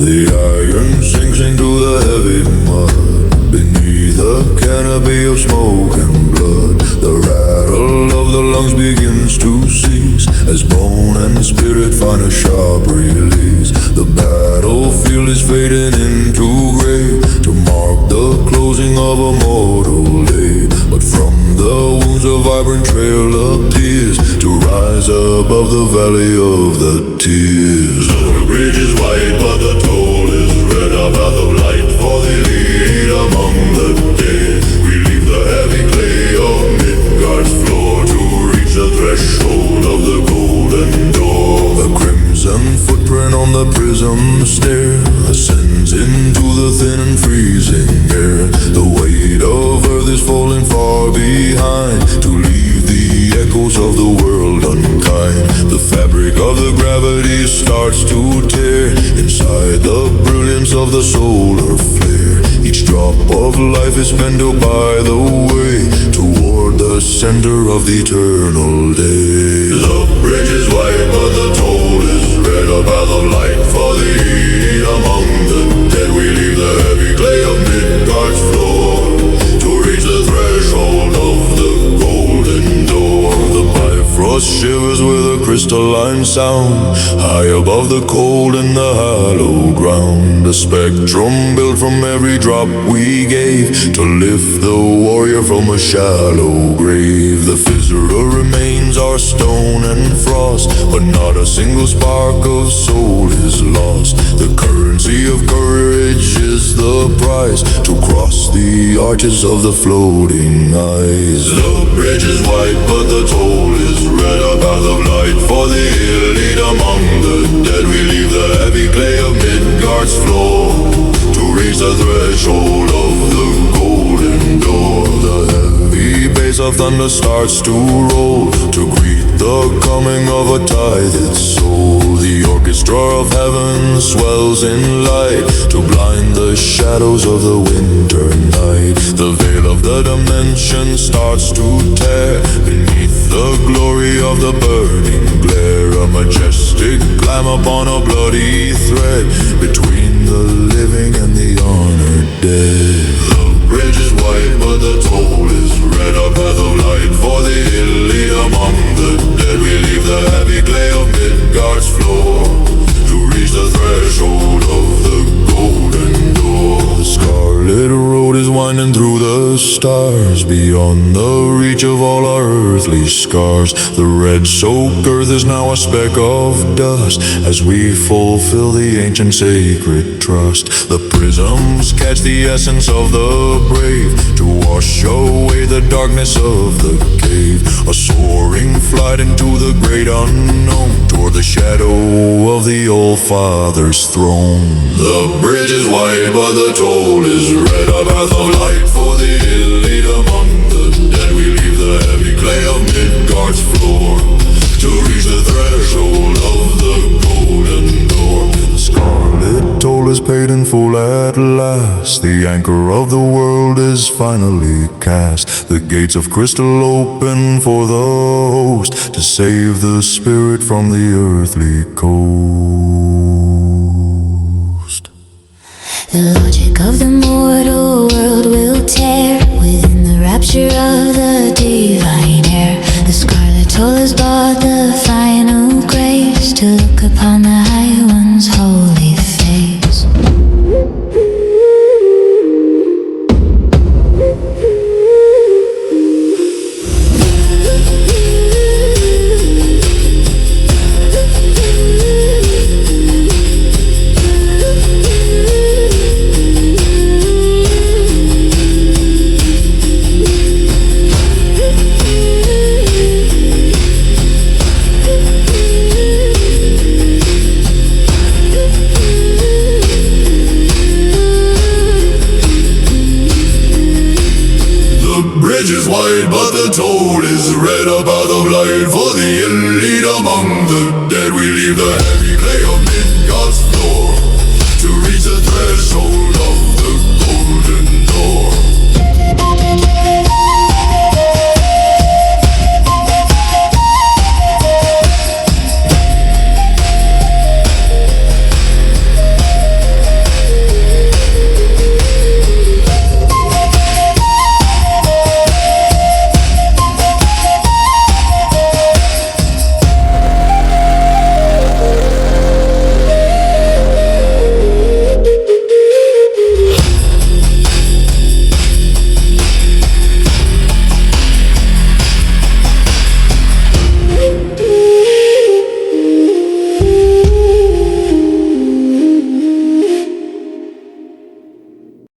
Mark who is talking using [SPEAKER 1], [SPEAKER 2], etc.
[SPEAKER 1] The iron sinks into the heavy mud beneath a canopy of smoke and blood. The rattle of the lungs begins to cease as bone and spirit find a sharp release. The battlefield is fading into grey to mark the closing of a mortal day. But from the wounds a vibrant trail appears to rise above the valley of the tears. The bridge is wide but the toll is red, a path of light for the elite among the dead. We leave the heavy clay of Midgard's floor to reach the threshold of the golden door. The crimson footprint on the prism stair ascends into the thin and freezing air. The weight of earth is falling far behind to leave the echoes of the world unkind. The fabric of the gravity starts to tear inside the brilliance of the solar flare. Each drop of life is bent by the way toward the center of the eternal day. The bridge is wide but the toll is red, a path of light for the elite among the dead. We leave the heavy clay of Midgard's floor to reach the threshold of the golden door. The Bifrost shivers with a crystalline sound high above the cold and the hallowed ground. A spectrum built from every drop we gave to lift the warrior from a shallow grave. The fissure remains our stone and frost, but not a single spark of soul is lost. The currency of courage is the price to cross the arches of the floating eyes. The bridge is wide but the toll is red, a path of light for the elite among the dead. We leave the heavy clay of Midgard's floor to reach the threshold of the golden door. The heavy bass of thunder starts to roll to greet the coming of a tithed soul. The orchestra of heaven swells in light to blind the shadows of the winter night. The veil of the dimension starts to tear beneath the glory of the burning glare. A majestic climb upon a bloody thread between the living and the honored dead. The bridge is wide but the toll is red, a path of light for the elite among the dead. We leave the heavy clay of Midgard's floor to reach the threshold of the golden door. The scarlet road is winding through the stars beyond the reach of all our earthly scars. The red soaked earth is now a speck of dust as we fulfill the ancient sacred trust. The prisms catch the essence of the brave to wash away the darkness of the cave. A soaring flight into the great unknown toward the shadow of the Allfather's throne. The bridge is wide but the toll is red, a path of light for the elite among the dead. We leave the heavy clay of Midgard's floor to reach the threshold of the golden door. The Scarlet Toll is paid in full at last. The anchor of the world is finally cast. The gates of crystal open for the host to save the spirit from the earthly coast.
[SPEAKER 2] The logic of the mortal world will tear within the rapture of the divine air. The Scarlet Toll has bought the final grace to look upon the High One's holy face.
[SPEAKER 1] Wide, but the toll is red, a path of light for the elite among the dead. We leave the heavy clay of